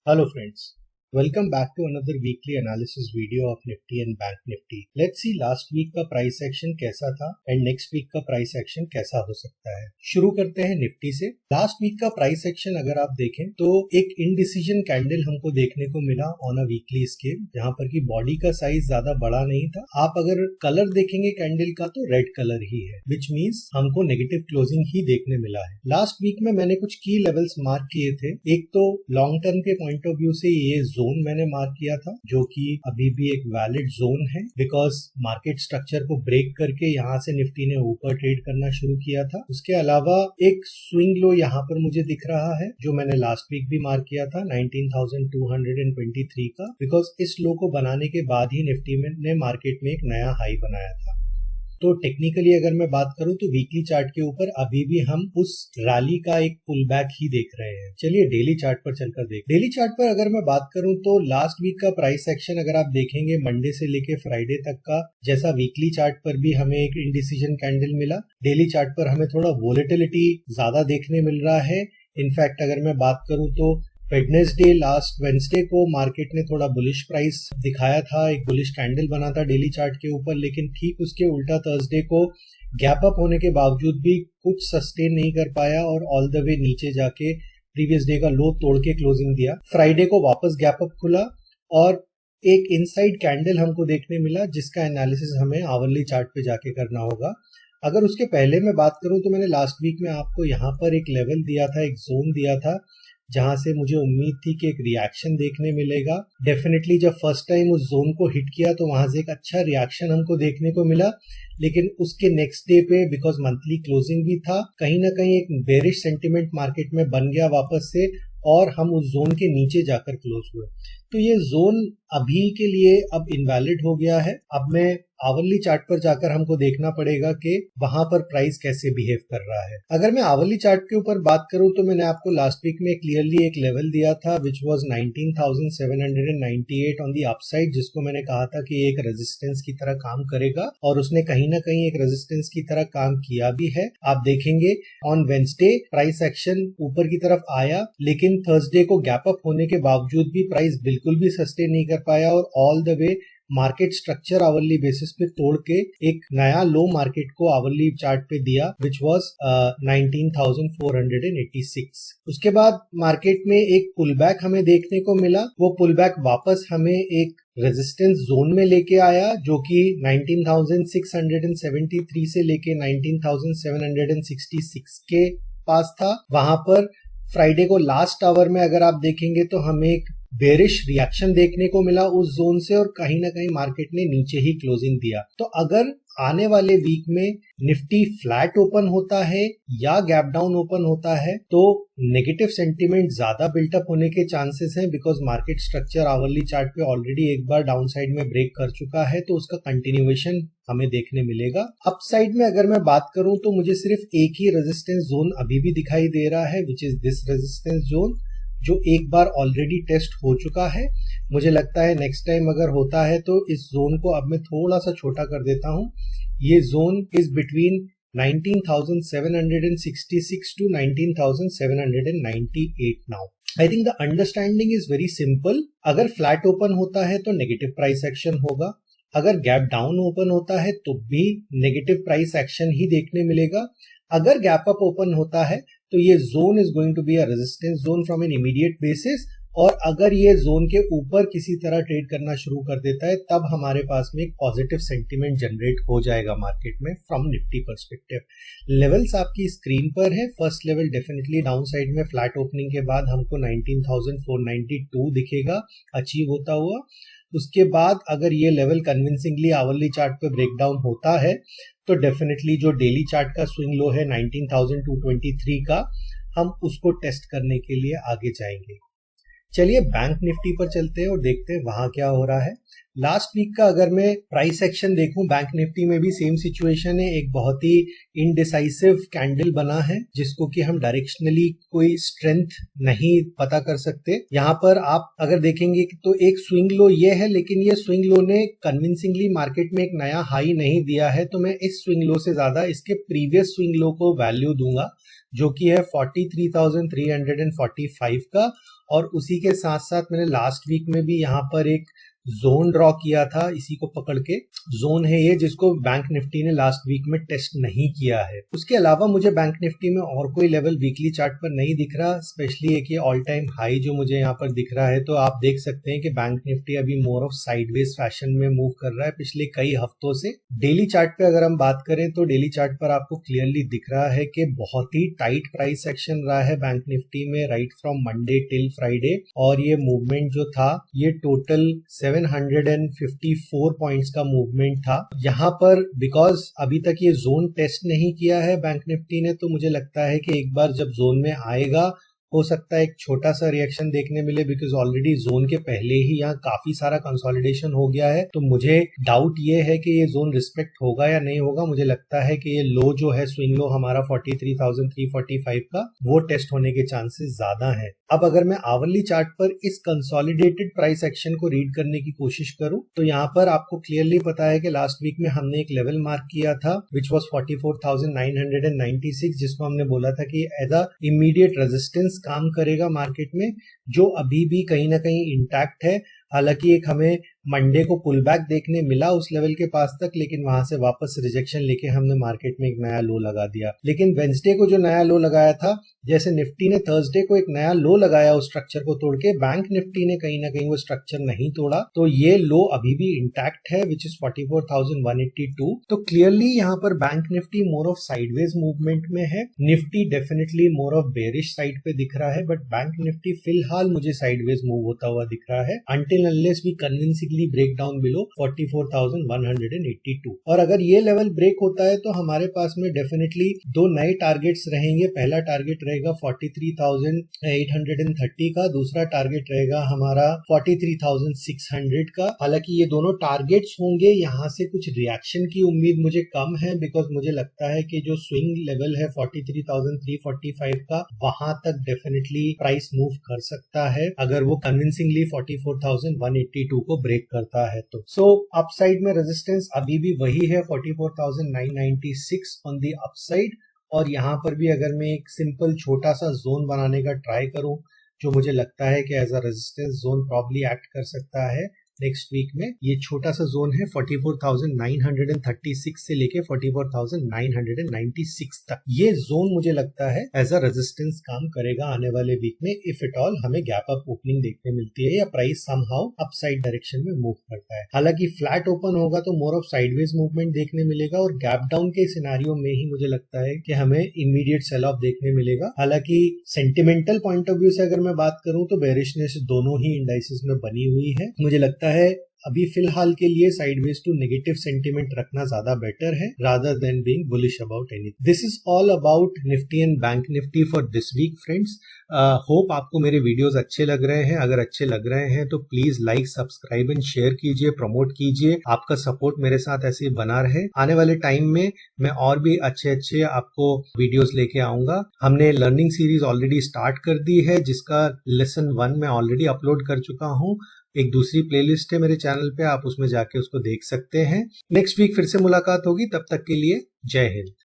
Hello friends, welcome back to another weekly analysis video of Nifty and Bank Nifty. Let's see last week का price action कैसा था and next week का price action कैसा हो सकता है. शुरू करते हैं निफ्टी से. लास्ट वीक का प्राइस एक्शन अगर आप देखें तो एक इनडिसीजन कैंडल हमको देखने को मिला ऑन अ वीकली स्केल, जहां पर की बॉडी का साइज ज्यादा बड़ा नहीं था. आप अगर कलर देखेंगे कैंडल का तो रेड कलर ही है, विच मीन्स हमको नेगेटिव क्लोजिंग ही देखने मिला है. लास्ट वीक में मैंने कुछ की लेवल्स मार्क किए थे. एक तो लॉन्ग टर्म के पॉइंट ऑफ व्यू से ये जोन मैंने मार्क किया था जो कि अभी भी एक वैलिड जोन है, बिकॉज मार्केट स्ट्रक्चर को ब्रेक करके यहाँ से निफ्टी ने ऊपर ट्रेड करना शुरू किया था. उसके अलावा एक स्विंग लो यहाँ पर मुझे दिख रहा है जो मैंने लास्ट वीक भी मार्क किया था 19,223 का, बिकॉज इस लो को बनाने के बाद ही निफ्टी ने मार्केट में एक नया हाई बनाया था. तो टेक्निकली अगर मैं बात करूं तो वीकली चार्ट के ऊपर अभी भी हम उस रैली का एक पुल बैक ही देख रहे हैं. चलिए डेली चार्ट पर चलकर देख. डेली चार्ट पर अगर मैं बात करूं तो लास्ट वीक का प्राइस एक्शन अगर आप देखेंगे मंडे से लेके फ्राइडे तक का, जैसा वीकली चार्ट पर भी हमें एक इंडिसीजन कैंडल मिला, डेली चार्ट पर हमें थोड़ा वोलेटिलिटी ज्यादा देखने मिल रहा है. इनफैक्ट अगर मैं बात करूं तो वेडनेसडे लास्ट वेडनेसडे को मार्केट ने थोड़ा बुलिश प्राइस दिखाया था, एक बुलिश कैंडल बना था डेली चार्ट के ऊपर, लेकिन ठीक उसके उल्टा थर्सडे को गैप अप होने के बावजूद भी कुछ सस्टेन नहीं कर पाया और ऑल द वे नीचे जाके प्रीवियस डे का लो तोड़ के क्लोजिंग दिया. फ्राइडे को वापस गैप अप खुला और एक इनसाइड कैंडल हमको देखने मिला जिसका एनालिसिस हमें आवरली चार्ट पे जाके करना होगा. अगर उसके पहले मैं बात करूं तो मैंने लास्ट वीक में आपको यहाँ पर एक लेवल दिया था, एक जोन दिया था, जहां से मुझे उम्मीद थी कि एक रिएक्शन देखने मिलेगा. डेफिनेटली जब फर्स्ट टाइम उस जोन को हिट किया तो वहां से एक अच्छा रिएक्शन हमको देखने को मिला, लेकिन उसके नेक्स्ट डे पे बिकॉज मंथली क्लोजिंग भी था, कहीं ना कहीं एक बेरिश सेंटिमेंट मार्केट में बन गया वापस से और हम उस जोन के नीचे जाकर क्लोज हुए. तो ये जोन अभी के लिए अब इनवैलिड हो गया है. अब मैं आवरली चार्ट पर जाकर हमको देखना पड़ेगा कि वहां पर प्राइस कैसे बिहेव कर रहा है. अगर मैं आवरली चार्ट के ऊपर बात करूं तो मैंने आपको लास्ट वीक में क्लियरली एक लेवल दिया था which was 19,798 on the upside, जिसको मैंने कहा था कि एक रेजिस्टेंस की तरह काम करेगा और उसने कहीं ना कहीं एक रेजिस्टेंस की तरह काम किया भी है. आप देखेंगे ऑन वेडनेसडे प्राइस एक्शन ऊपर की तरफ आया, लेकिन थर्सडे को गैप अप होने के बावजूद भी प्राइस बिल्कुल भी सस्टेन नहीं कर पाया और all the way market structure hourly basis पे तोड़ के एक नया लो मार्केट को आवरली चार्ट पे दिया विच वाज 19,486. उसके बाद मार्केट में एक पुल बैक हमें देखने को मिला. वो पुल बैक वापस हमें एक रेजिस्टेंस जोन में लेके आया जो कि 19,673 से लेके 19,766 के पास था. वहां पर फ्राइडे को लास्ट आवर में अगर आप देखेंगे तो हमें एक बेरिश रिएक्शन देखने को मिला उस जोन से और कहीं ना कहीं मार्केट ने नीचे ही क्लोजिंग दिया. तो अगर आने वाले वीक में निफ्टी फ्लैट ओपन होता है या गैप डाउन ओपन होता है तो नेगेटिव सेंटीमेंट ज्यादा बिल्टअप होने के चांसेस हैं, because market structure hourly chart पे ऑलरेडी एक बार डाउन साइड में ब्रेक कर चुका है, तो उसका कंटिन्यूएशन हमें देखने मिलेगा. अपसाइड में अगर मैं बात करूं तो मुझे सिर्फ एक ही रेजिस्टेंस जोन अभी भी दिखाई दे रहा है which is this resistance zone, जो एक बार ऑलरेडी टेस्ट हो चुका है. मुझे लगता है नेक्स्ट टाइम अगर होता है तो इस जोन को अब मैं थोड़ा सा छोटा कर देता हूं. ये zone is between 19,766 to 19,798 now. I think the understanding is very simple. अगर फ्लैट ओपन होता है तो नेगेटिव प्राइस एक्शन होगा, अगर गैप डाउन ओपन होता है तो भी नेगेटिव प्राइस एक्शन ही देखने मिलेगा. अगर गैप अप ओपन होता है तो ये zone is going to be a resistance zone from an immediate basis, और अगर ये जोन के ऊपर किसी तरह ट्रेड करना शुरू कर देता है तब हमारे पास में एक पॉजिटिव सेंटीमेंट जनरेट हो जाएगा मार्केट में फ्रॉम निफ्टी पर्सपेक्टिव. लेवल्स आपकी स्क्रीन पर है. First level definitely down side में फ्लैट ओपनिंग के बाद हमको 19,492 दिखेगा अचीव होता हुआ. उसके बाद अगर ये लेवल कन्विंसिंगली आवरली चार्ट पे ब्रेकडाउन होता है तो डेफिनेटली जो डेली चार्ट का स्विंग लो है 19,223 का, हम उसको टेस्ट करने के लिए आगे जाएंगे. चलिए बैंक निफ्टी पर चलते हैं और देखते हैं वहां क्या हो रहा है. लास्ट वीक का अगर मैं प्राइस एक्शन देखूं बैंक निफ्टी में भी सेम सिचुएशन है. एक बहुत ही इनडिसाइसिव कैंडल बना है जिसको कि हम डायरेक्शनली कोई स्ट्रेंथ नहीं पता कर सकते. यहाँ पर आप अगर देखेंगे तो एक स्विंग लो ये है, लेकिन ये स्विंग लो ने कन्विंसिंगली मार्केट में एक नया हाई नहीं दिया है, तो मैं इस स्विंग लो से ज्यादा इसके प्रीवियस स्विंग लो को वैल्यू दूंगा जो कि है 43,345 का। और उसी के साथ साथ मैंने लास्ट वीक में भी यहाँ पर एक जोन ड्रॉ किया था, इसी को पकड़ के। जोन है ये जिसको बैंक निफ्टी ने लास्ट वीक में टेस्ट नहीं किया है। उसके अलावा मुझे बैंक निफ्टी में और कोई लेवल वीकली चार्ट पर नहीं दिख रहा, स्पेशली एक ये ऑल टाइम हाई जो मुझे यहाँ पर दिख रहा है। तो आप देख सकते हैं कि बैंक निफ्टी अभी मोर ऑफ साइडवेज फैशन में मूव कर रहा है पिछले कई हफ्तों से। डेली चार्ट पे अगर हम बात करें तो डेली चार्ट पर आपको क्लियरली दिख रहा है कि बहुत ही टाइट प्राइस एक्शन रहा है बैंक निफ्टी में right from Monday till Friday. और ये मूवमेंट जो था ये टोटल 754 पॉइंट्स का मूवमेंट था यहाँ पर। बिकॉज अभी तक ये जोन टेस्ट नहीं किया है बैंक निफ्टी ने, तो मुझे लगता है कि एक बार जब जोन में आएगा हो सकता है एक छोटा सा रिएक्शन देखने मिले, बिकॉज ऑलरेडी जोन के पहले ही यहाँ काफी सारा कंसोलिडेशन हो गया है। तो मुझे डाउट ये है कि ये जोन रिस्पेक्ट होगा या नहीं होगा। मुझे लगता है कि ये लो जो है स्विंग लो हमारा 43,345 का, वो टेस्ट होने के चांसेस ज्यादा हैं। अब अगर मैं आवरली चार्ट पर इस कंसोलिडेटेड प्राइस एक्शन को रीड करने की कोशिश करूं तो यहाँ पर आपको क्लियरली पता है कि लास्ट वीक में हमने एक लेवल मार्क किया था विच वाज 44,996, जिसको हमने बोला था कि एज अ इमीडिएट रेजिस्टेंस काम करेगा मार्केट में, जो अभी भी कहीं ना कहीं इंटैक्ट है। हालांकि एक हमें मंडे को पुल बैक देखने मिला उस लेवल के पास तक, लेकिन वहां से वापस रिजेक्शन लेके हमने मार्केट में एक नया लो लगा दिया। लेकिन वेंसडे को जो नया लो लगाया था, जैसे निफ्टी ने थर्सडे को एक नया लो लगाया उस स्ट्रक्चर को तोड़ के, बैंक निफ्टी ने कहीं ना कहीं वो स्ट्रक्चर नहीं तोड़ा। तो ये लो अभी भी इंटैक्ट है विच इज 44,182। तो क्लियरली यहाँ पर bank Nifty more of sideways movement में है, Nifty definitely more of bearish side पे दिख रहा है, बट बैंक निफ्टी फिलहाल मुझे साइडवेज मूव होता हुआ दिख रहा है until unless we convincingly break down below 44,182। और अगर ये लेवल ब्रेक होता है तो हमारे पास में डेफिनेटली दो नए टारगेट्स रहेंगे। पहला टारगेट रहेगा 43,830 का, दूसरा टारगेट रहेगा हमारा 43,600 का। हालांकि ये दोनों टारगेट्स होंगे, यहाँ से कुछ रिएक्शन की उम्मीद मुझे कम है, बिकॉज मुझे लगता है कि जो स्विंग लेवल है 43,345 का, वहां तक डेफिनेटली प्राइस मूव कर सकता है अगर वो कन्विंसिंगली 44,182 को ब्रेक करता है तो। सो अपसाइड में रेजिस्टेंस अभी भी वही है 44,996 ऑन दी अपसाइड। और यहाँ पर भी अगर मैं एक सिंपल छोटा सा जोन बनाने का ट्राई करूं, जो मुझे लगता है कि as a resistance zone probably act कर सकता है नेक्स्ट वीक में, ये छोटा सा जोन है 44,936 से लेके 44,996 तक। ये जोन मुझे लगता है एज अ रेजिस्टेंस काम करेगा आने वाले वीक में, इफ इट ऑल हमें गैप अप ओपनिंग देखने मिलती है या प्राइस समहाउ अपसाइड डायरेक्शन में मूव करता है। हालांकि फ्लैट ओपन होगा तो मोर ऑफ साइडवेज मूवमेंट देखने मिलेगा, और गैप डाउन के सिनेरियो में ही मुझे लगता है कि हमें इमीडिएट सेल ऑफ देखने मिलेगा। हालांकि सेंटिमेंटल पॉइंट ऑफ व्यू से अगर मैं बात करूं तो बेरिशनेस दोनों ही इंडाइसेस में बनी हुई है। मुझे लगता है अभी फिलहाल के लिए साइडवेज टू नेगेटिव सेंटीमेंट रखना ज्यादा बेटर है rather than being bullish about anything. This is all about Nifty and bank Nifty for this week friends. Hope आपको मेरे वीडियोस अच्छे लग रहे हैं। अगर अच्छे लग रहे हैं तो please like, subscribe and share कीजिए, प्रमोट कीजिए। आपका सपोर्ट मेरे साथ ऐसे ही बना रहे। आने वाले टाइम में मैं और भी अच्छे आपको वीडियोस लेके आऊंगा। हमने लर्निंग सीरीज ऑलरेडी स्टार्ट कर दी है, जिसका लेसन 1 मैं ऑलरेडी अपलोड कर चुका हूँ। एक दूसरी प्लेलिस्ट है मेरे चैनल पे, आप उसमें जाके उसको देख सकते हैं। नेक्स्ट वीक फिर से मुलाकात होगी, तब तक के लिए जय हिंद।